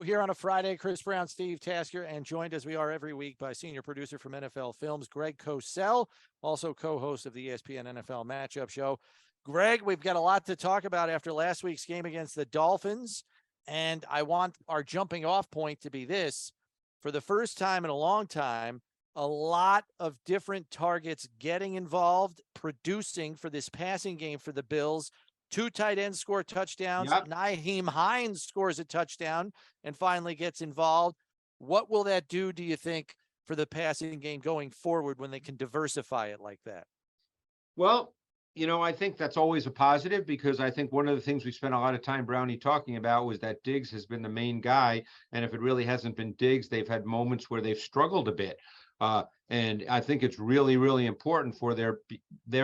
Here on a Friday. Chris Brown, Steve Tasker, and joined as we are every week by senior producer from NFL Films, Greg Cosell, also co-host of the ESPN NFL Matchup show. Greg, we've got a lot to talk about after last week's game against the Dolphins, and I want our jumping off point to be this. For the first time in a long time, a lot of different targets getting involved, producing for this passing game for the Bills. Two tight ends score touchdowns. Yep. Nyheim Hines scores a touchdown and finally gets involved. What will that do, do you think, for the passing game going forward when they can diversify it like that? Well, I think that's always a positive, because I think one of the things we spent a lot of time, Brownie, talking about was that Diggs has been the main guy. And if it really hasn't been Diggs, they've had moments where they've struggled a bit. And I think it's really, really important for there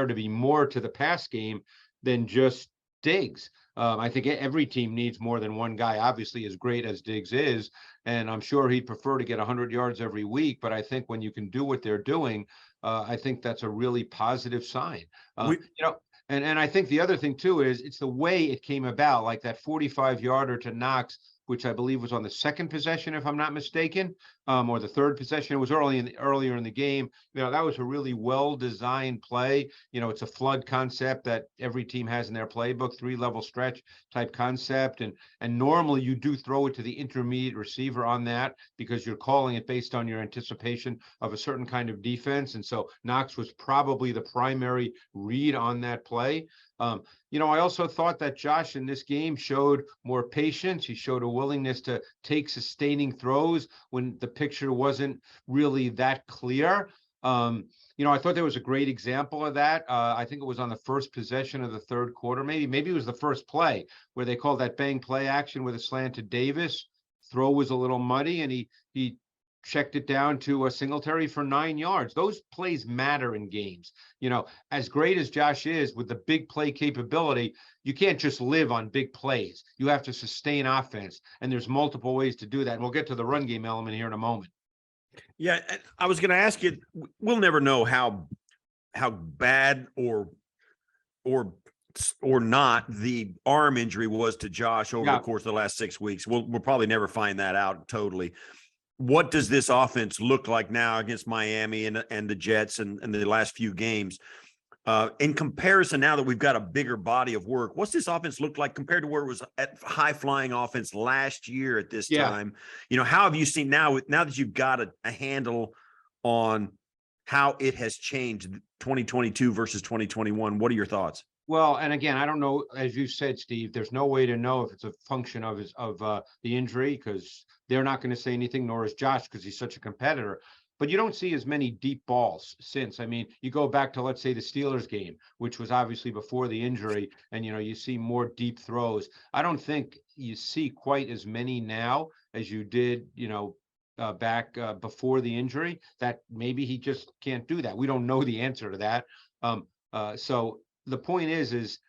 to be more to the pass game than just Diggs. I think every team needs more than one guy, obviously, as great as Diggs is. And I'm sure he'd prefer to get 100 yards every week. But I think when you can do what they're doing, I think that's a really positive sign. And I think the other thing, too, is it's the way it came about, like that 45-yarder to Knox, which I believe was on the second possession, if I'm not mistaken, or the third possession. It was earlier in the game. That was a really well-designed play. It's a flood concept that every team has in their playbook, 3-level stretch type concept. And normally you do throw it to the intermediate receiver on that, because you're calling it based on your anticipation of a certain kind of defense. And so Knox was probably the primary read on that play. I also thought that Josh in this game showed more patience. He showed a willingness to take sustaining throws when the picture wasn't really that clear. I thought there was a great example of that. I think it was on the first possession of the third quarter. Maybe it was the first play where they called that bang play action with a slant to Davis. Throw was a little muddy, and he checked it down to a Singletary for 9 yards. Those plays matter in games. As great as Josh is with the big play capability, you can't just live on big plays. You have to sustain offense, and there's multiple ways to do that. And we'll get to the run game element here in a moment. Yeah, I was going to ask you, we'll never know how bad or not the arm injury was to Josh over the course of the last 6 weeks. We'll probably never find that out totally. What does this offense look like now against Miami and the Jets and the last few games? In comparison, now that we've got a bigger body of work, what's this offense look like compared to where it was at high-flying offense last year at this time? How have you seen now that you've got a handle on how it has changed 2022 versus 2021? What are your thoughts? Well, and again, I don't know, as you said, Steve, there's no way to know if it's a function of the injury, because they're not going to say anything, nor is Josh, because he's such a competitor. But you don't see as many deep balls since. I mean, you go back to, let's say, the Steelers game, which was obviously before the injury, and, you see more deep throws. I don't think you see quite as many now as you did, back before the injury. That maybe he just can't do that. We don't know the answer to that. So the point is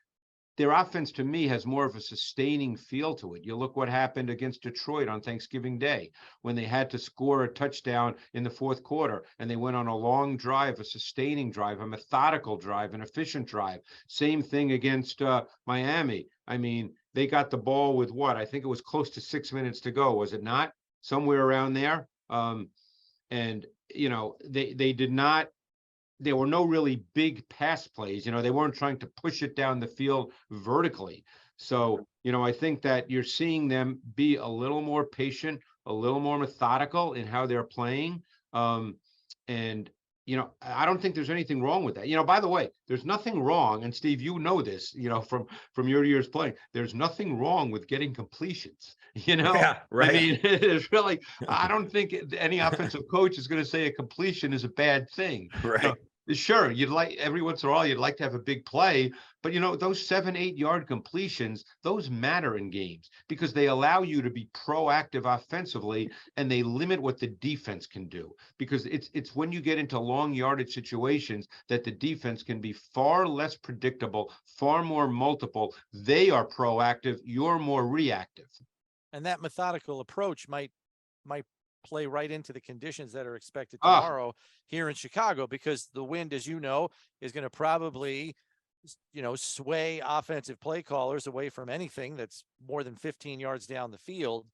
their offense, to me, has more of a sustaining feel to it. You look what happened against Detroit on Thanksgiving Day when they had to score a touchdown in the fourth quarter, and they went on a long drive, a sustaining drive, a methodical drive, an efficient drive. Same thing against Miami. I mean, they got the ball with what? I think it was close to 6 minutes to go, was it not? Somewhere around there. And, they did not. There were no really big pass plays. They weren't trying to push it down the field vertically. So, I think that you're seeing them be a little more patient, a little more methodical in how they're playing. And, I don't think there's anything wrong with that. By the way, there's nothing wrong. And Steve, this, from your years playing, there's nothing wrong with getting completions. Yeah, right. I mean, it's really, I don't think any offensive coach is going to say a completion is a bad thing. Right. Sure, you'd like every once in a while, you'd like to have a big play, but those 7-8 yard completions, those matter in games because they allow you to be proactive offensively, and they limit what the defense can do, because it's when you get into long yardage situations that the defense can be far less predictable, far more multiple. They are proactive, you're more reactive. And that methodical approach might play right into the conditions that are expected tomorrow here in Chicago, because the wind, as you know, is going to probably, sway offensive play callers away from anything that's more than 15 yards down the field.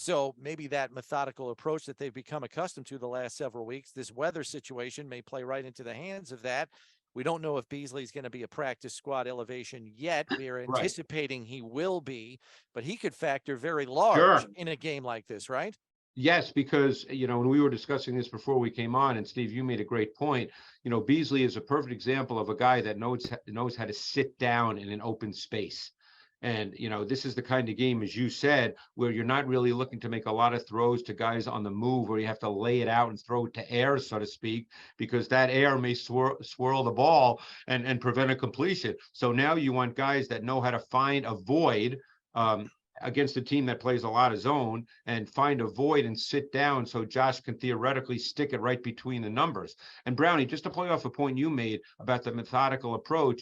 So maybe that methodical approach that they've become accustomed to the last several weeks, this weather situation may play right into the hands of that. We don't know if Beasley's going to be a practice squad elevation yet. We are Right. anticipating he will be, but he could factor very large Sure. in a game like this, right? Yes, because, when we were discussing this before we came on, and Steve, you made a great point. Beasley is a perfect example of a guy that knows how to sit down in an open space. And, this is the kind of game, as you said, where you're not really looking to make a lot of throws to guys on the move, where you have to lay it out and throw it to air, so to speak, because that air may swirl the ball and prevent a completion. So now you want guys that know how to find a void, against a team that plays a lot of zone, and find a void and sit down so Josh can theoretically stick it right between the numbers. And Brownie, just to play off a point you made about the methodical approach,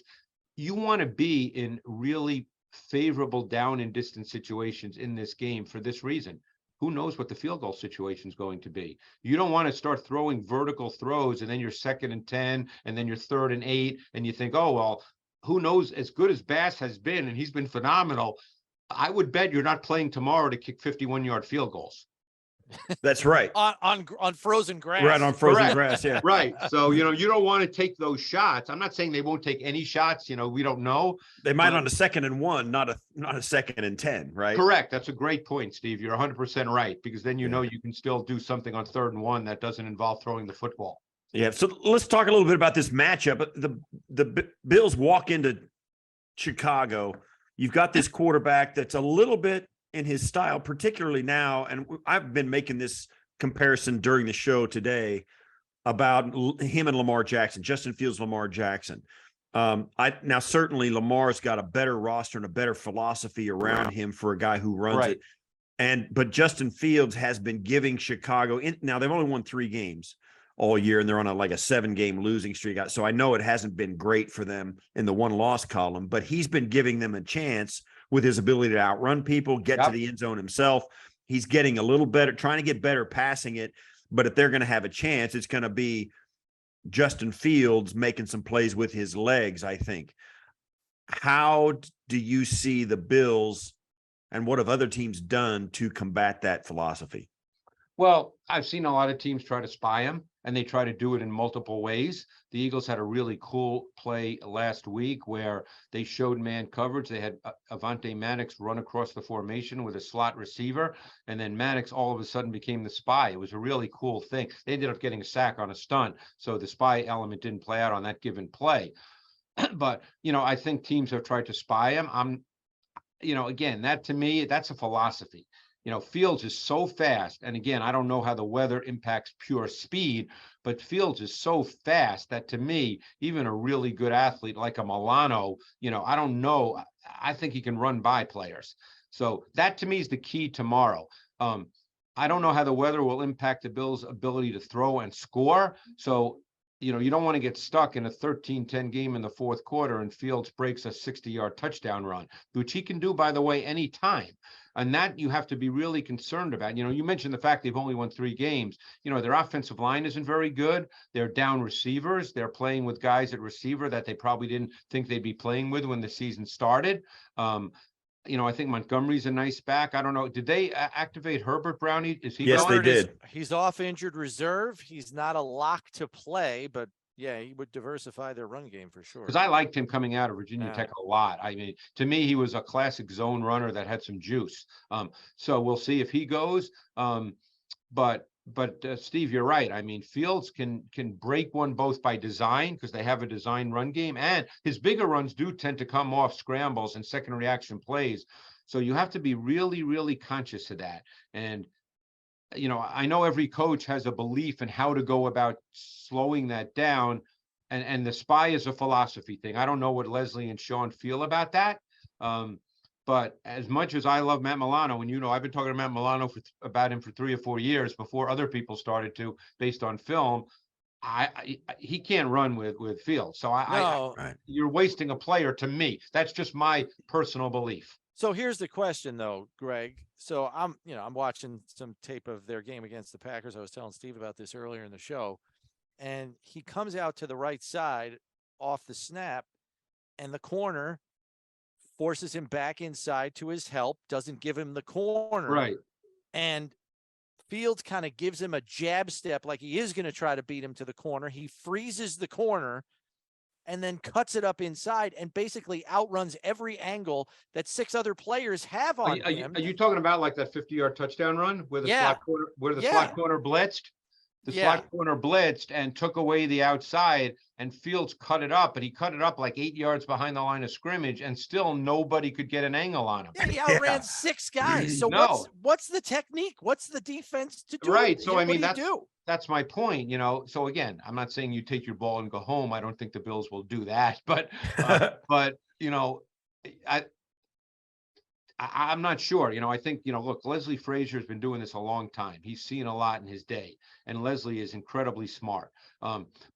you want to be in really favorable down and distance situations in this game for this reason. Who knows what the field goal situation is going to be? You don't want to start throwing vertical throws and then you're 2nd and 10 and then you're 3rd and 8 and you think, oh, well, who knows, as good as Bass has been, and he's been phenomenal, I would bet you're not playing tomorrow to kick 51-yard field goals. That's right. on frozen grass. Right, on frozen Correct. grass, yeah. Right. So, you don't want to take those shots. I'm not saying they won't take any shots. We don't know. They might But- on a 2nd and 1, not a 2nd and 10, right? Correct. That's a great point, Steve. You're 100% right, because then you Yeah. know you can still do something on 3rd and 1 that doesn't involve throwing the football. Yeah. So let's talk a little bit about this matchup. The Bills walk into Chicago. You've got this quarterback that's a little bit in his style, particularly now. And I've been making this comparison during the show today about him and Lamar Jackson, Justin Fields, Lamar Jackson. Now certainly Lamar's got a better roster and a better philosophy around him for a guy who runs it. But Justin Fields has been giving Chicago now they've only won 3 games all year, and they're on a 7-game losing streak. So I know it hasn't been great for them in the 1-loss column, but he's been giving them a chance with his ability to outrun people, get to the end zone himself. He's getting a little better, trying to get better passing it. But if they're going to have a chance, it's going to be Justin Fields making some plays with his legs, I think. How do you see the Bills, and what have other teams done to combat that philosophy? Well, I've seen a lot of teams try to spy him, and they try to do it in multiple ways. The Eagles had a really cool play last week where they showed man coverage. They had Avonte Maddox run across the formation with a slot receiver, and then Maddox all of a sudden became the spy. It was a really cool thing. They ended up getting a sack on a stunt, so the spy element didn't play out on that given play. But, I think teams have tried to spy him. Again, that to me, that's a philosophy. Fields is so fast. And again, I don't know how the weather impacts pure speed, but Fields is so fast that to me, even a really good athlete like a Milano, I don't know. I think he can run by players. So that to me is the key tomorrow. I don't know how the weather will impact the Bills' ability to throw and score. So, you don't want to get stuck in a 13-10 game in the 4th quarter and Fields breaks a 60-yard touchdown run, which he can do, by the way, anytime. And that you have to be really concerned about. You mentioned the fact they've only won 3 games. Their offensive line isn't very good. They're down receivers. They're playing with guys at receiver that they probably didn't think they'd be playing with when the season started. I think Montgomery's a nice back. I don't know. Did they activate Herbert, Brownie? Is he? Yes, going? they did. He's off injured reserve. He's not a lock to play, but yeah, he would diversify their run game for sure. Because I liked him coming out of Virginia Tech a lot. I mean, to me, he was a classic zone runner that had some juice. So we'll see if he goes. But Steve, you're right. I mean, Fields can break one both by design, because they have a design run game, and his bigger runs do tend to come off scrambles and second reaction plays. So you have to be really, really conscious of that. And I know every coach has a belief in how to go about slowing that down. And the spy is a philosophy thing. I don't know what Leslie and Sean feel about that. But as much as I love Matt Milano, and I've been talking to Matt Milano about him for 3 or 4 years before other people started to, based on film, he can't run with Fields. So you're wasting a player to me. That's just my personal belief. So here's the question, though, Greg. So I'm watching some tape of their game against the Packers. I was telling Steve about this earlier in the show, and he comes out to the right side off the snap, and the corner forces him back inside to his help, doesn't give him the corner. Right. and Fields kind of gives him a jab step like he is going to try to beat him to the corner. He freezes the corner and then cuts it up inside and basically outruns every angle that 6 other players have on him. Are you talking about like that 50-yard touchdown run where the slot corner, slot corner blitzed? The slot corner blitzed and took away the outside, and Fields cut it up, but he cut it up like 8 yards behind the line of scrimmage, and still nobody could get an angle on him. Yeah, he outran 6 guys. So what's the technique? What's the defense to do? Right. So I mean, that's my point. So again, I'm not saying you take your ball and go home. I don't think the Bills will do that, but I'm not sure. I think, look, Leslie Frazier has been doing this a long time. He's seen a lot in his day, and Leslie is incredibly smart.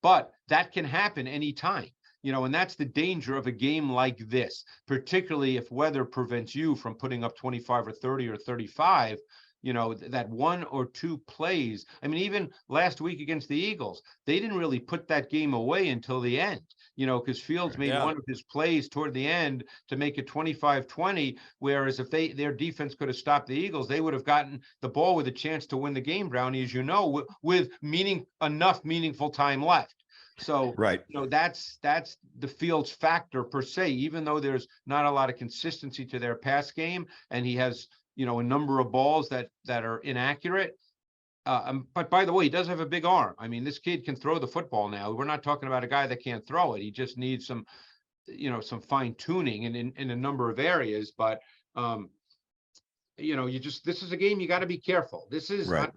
But that can happen anytime, and that's the danger of a game like this, particularly if weather prevents you from putting up 25 or 30 or 35. That 1 or 2 plays. I mean, even last week against the Eagles, they didn't really put that game away until the end, because Fields made one of his plays toward the end to make it 25-20, whereas if their defense could have stopped the Eagles, they would have gotten the ball with a chance to win the game, Brownie, as with enough meaningful time left. So, that's the Fields factor per se, even though there's not a lot of consistency to their pass game, and he has a number of balls that are inaccurate. But by the way, he does have a big arm. I mean, this kid can throw the football now. We're not talking about a guy that can't throw it. He just needs some fine tuning in a number of areas. But, this is a game you got to be careful. This is, I'm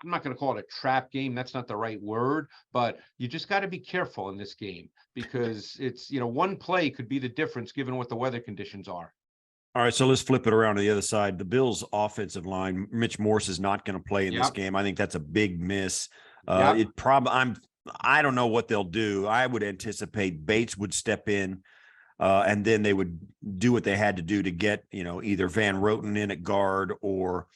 not going to call it a trap game. That's not the right word, but you just got to be careful in this game because it's, one play could be the difference given what the weather conditions are. All right, so let's flip it around to the other side. The Bills' offensive line, Mitch Morse is not going to play in this game. I think that's a big miss. I don't know what they'll do. I would anticipate Bates would step in, and then they would do what they had to do to get, either Van Roten in at guard or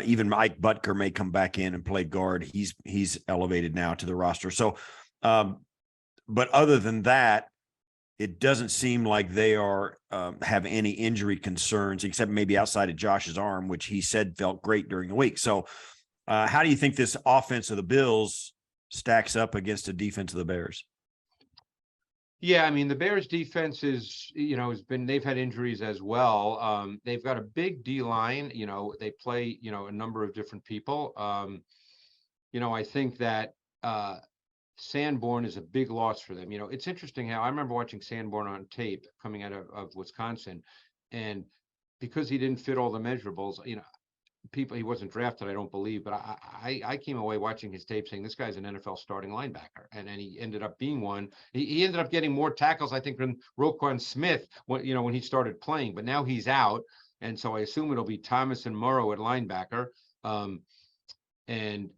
even Mike Butker may come back in and play guard. He's elevated now to the roster. So, but other than that, it doesn't seem like they are have any injury concerns, except maybe outside of Josh's arm, which he said felt great during the week. So how do you think this offense of the Bills stacks up against the defense of the Bears? Yeah, I mean, the Bears defense is, they've had injuries as well. They've got a big D line, they play, a number of different people. I think that Sanborn is a big loss for them. It's interesting how I remember watching Sanborn on tape coming out of Wisconsin, and because he didn't fit all the measurables, he wasn't drafted, I don't believe, but I came away watching his tape saying this guy's an NFL starting linebacker, and he ended up being one. He ended up getting more tackles, I think, than Roquan Smith when he started playing, but now he's out, and so I assume it'll be Thomas and Morrow at linebacker, and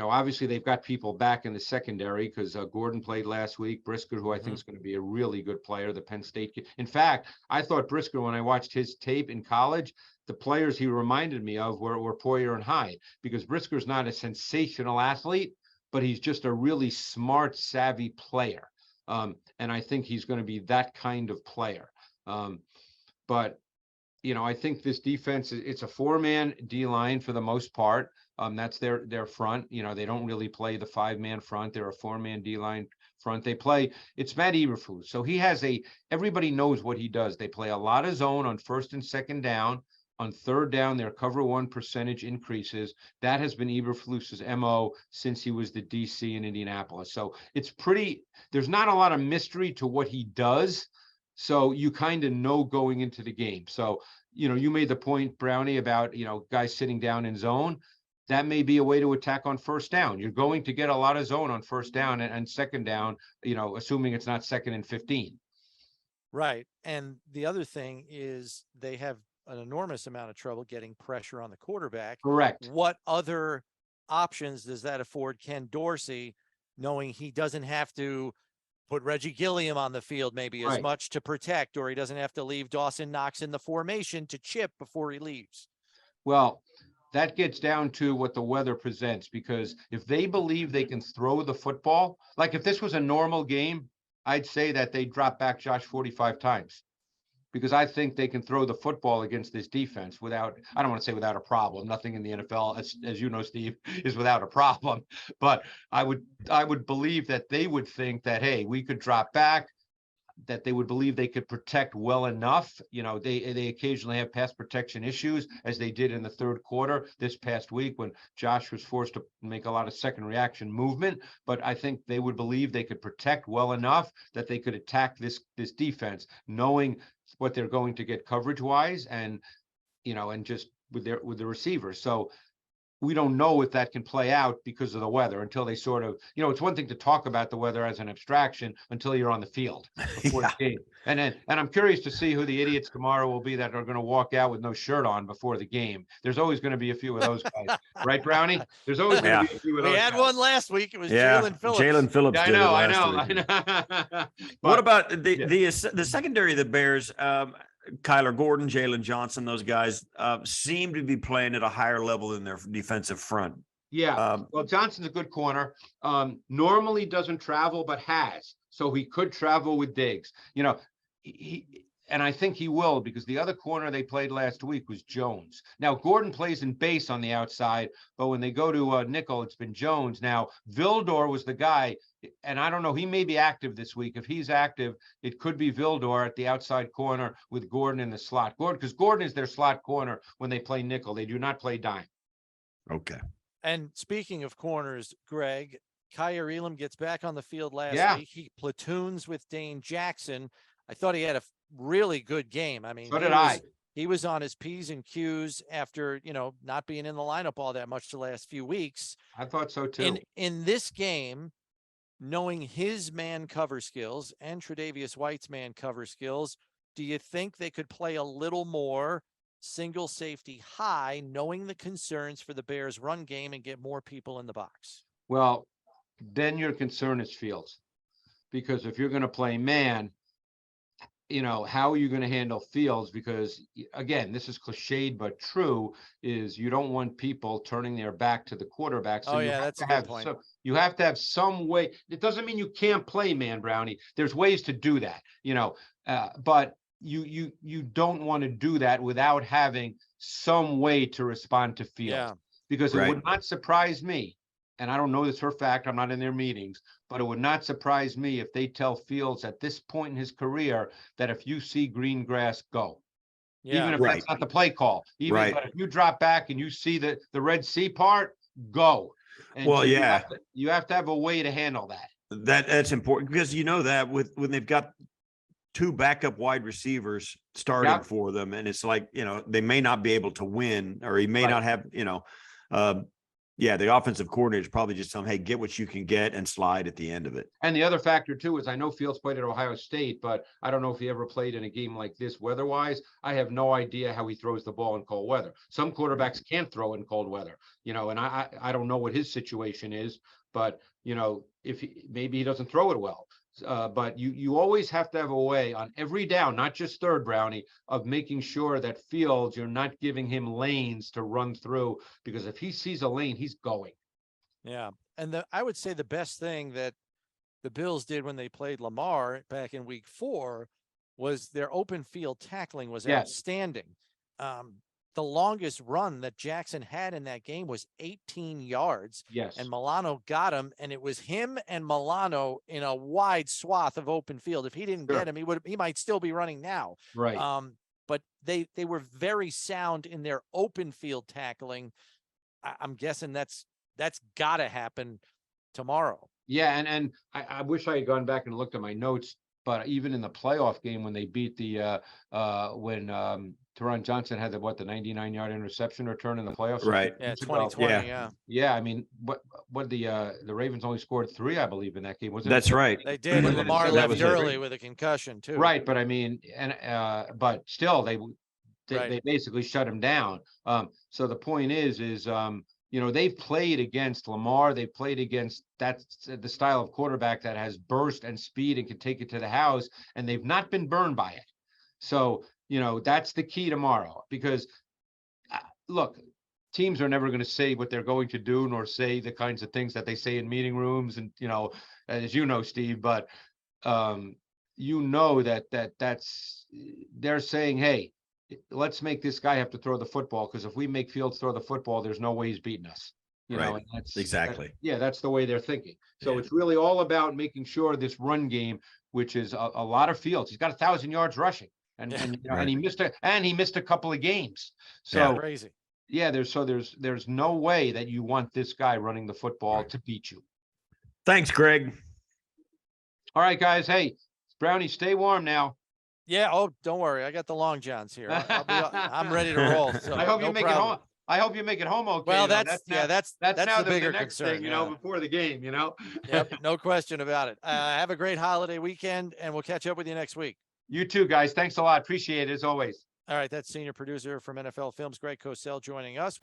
obviously they've got people back in the secondary because Gordon played last week. Brisker, who I think is going to be a really good player, the Penn State kid. In fact, I thought Brisker, when I watched his tape in college, the players he reminded me of were Poyer and Hyde, because Brisker's not a sensational athlete, but he's just a really smart, savvy player. And I think he's going to be that kind of player. But I think this defense, it's a 4-man D line for the most part. That's their front. They don't really play the 5-man front. They're a 4-man D line front. It's Matt Eberflus. So everybody knows what he does. They play a lot of zone on first and second down. On third down, their cover 1 percentage increases. That has been Eberflus's MO since he was the DC in Indianapolis. So there's not a lot of mystery to what he does. So you kind of know going into the game. So, you made the point, Brownie, about, guys sitting down in zone. That may be a way to attack on first down. You're going to get a lot of zone on first down and second down, assuming it's not 2nd and 15. Right. And the other thing is they have an enormous amount of trouble getting pressure on the quarterback. Correct. What other options does that afford Ken Dorsey, knowing he doesn't have to put Reggie Gilliam on the field maybe as much to protect, or he doesn't have to leave Dawson Knox in the formation to chip before he leaves? Well, that gets down to what the weather presents, because if they believe they can throw the football, like if this was a normal game, I'd say that they drop back Josh 45 times. because I think they can throw the football against this defense without, I don't want to say without a problem. Nothing in the NFL, as you know, Steve, is without a problem. But I would believe that they would think that, hey, we could drop back, that they would believe they could protect well enough. You know, they occasionally have pass protection issues, as they did in the third quarter this past week when Josh was forced to make a lot of second reaction movement. But I think they would believe they could protect well enough that they could attack this defense, knowing what they're going to get coverage wise, and and just with the receivers. So we don't know if that can play out because of the weather until they sort of, it's one thing to talk about the weather as an abstraction until you're on the field before the game. And I'm curious to see who the idiots tomorrow will be that are going to walk out with no shirt on before the game. There's always going to be a few of those guys, right, Brownie? There's always going to be a few of those. We had guys. one last week. It was Jalen Phillips. Jalen Phillips. Yeah, did I it last week. know. What about the secondary of the Bears? Kyler Gordon, Jalen Johnson, those guys seem to be playing at a higher level than their defensive front. Yeah. Well, Johnson's a good corner. Normally doesn't travel, but has. So he could travel with Diggs. And I think he will, because the other corner they played last week was Jones. Now, Gordon plays in base on the outside, but when they go to nickel, it's been Jones. Now, Vildor was the guy, and I don't know, he may be active this week. If he's active, it could be Vildor at the outside corner with Gordon in the slot. Because Gordon is their slot corner when they play nickel. They do not play dime. Okay. And speaking of corners, Greg, Kyer Elam gets back on the field last week. He platoons with Dane Jackson. I thought he had a really good game. I mean, so did I. He was on his P's and Q's after, not being in the lineup all that much the last few weeks. I thought so too. In this game, knowing his man cover skills and Tre'Davious White's man cover skills, do you think they could play a little more single safety high, knowing the concerns for the Bears run game, and get more people in the box? Well, then your concern is Fields, because if you're going to play man, how are you going to handle Fields? Because again, this is cliched but true, is you don't want people turning their back to the quarterback. So that's a good point. So you have to have some way. It doesn't mean you can't play man, Brownie. There's ways to do that, but you don't want to do that without having some way to respond to Fields, because it would not surprise me. And I don't know this for a fact, I'm not in their meetings, but it would not surprise me if they tell Fields at this point in his career that if you see green grass, go. Even if that's not the play call. But if you drop back and you see the Red Sea part, go. And well, so you have to have a way to handle that. That's important, because that when they've got two backup wide receivers starting for them, and it's like, they may not be able to win, or he may not have, the offensive coordinator is probably just telling him, hey, get what you can get and slide at the end of it. And the other factor, too, is I know Fields played at Ohio State, but I don't know if he ever played in a game like this weather-wise. I have no idea how he throws the ball in cold weather. Some quarterbacks can't throw in cold weather, and I don't know what his situation is, but, if maybe he doesn't throw it well. But you always have to have a way on every down, not just third, Brownie, of making sure that Fields, you're not giving him lanes to run through, because if he sees a lane, he's going. Yeah. And I would say the best thing that the Bills did when they played Lamar back in week 4 was their open field tackling was outstanding. The longest run that Jackson had in that game was 18 yards. Yes. And Milano got him, and it was him and Milano in a wide swath of open field. If he didn't get him, he might still be running now. Right. But they were very sound in their open field tackling. I'm guessing that's got to happen tomorrow. Yeah, and I wish I had gone back and looked at my notes, but even in the playoff game when they beat when Teron Johnson had the 99-yard interception return in the playoffs. Right. Yeah, 2020. Yeah. I mean, what the Ravens only scored 3, I believe, in that game. Wasn't That's it? right. They did. And Lamar left early with a concussion too. Right, but I mean, but still, they basically shut him down. So the point is they've played against Lamar. They've played against the style of quarterback that has burst and speed and can take it to the house, and they've not been burned by it. So, that's the key tomorrow, because look, teams are never going to say what they're going to do, nor say the kinds of things that they say in meeting rooms. And, as you know, Steve, but you know that's they're saying, hey, let's make this guy have to throw the football, because if we make Fields throw the football, there's no way he's beating us. You know, Right. and that's Exactly. yeah, that's the way they're thinking. So Yeah. it's really all about making sure this run game, which is a lot of Fields. He's got 1,000 yards rushing, and Yeah. and you know, Right. and he missed a couple of games. Yeah. So Crazy. yeah, there's no way that you want this guy running the football Right. to beat you. Thanks, Greg. All right, guys. Hey, Brownie, stay warm now. Yeah. Oh, don't worry. I got the long johns here. I'm ready to roll. So I hope you no make problem. it home. I hope you make it home okay. Well, though. that's now, that's now the bigger next concern. thing, Yeah. before the game, Yep. No question about it. Have a great holiday weekend, and we'll catch up with you next week. You too, guys. Thanks a lot. Appreciate it as always. All right. That's senior producer from NFL Films, Greg Cosell, joining us.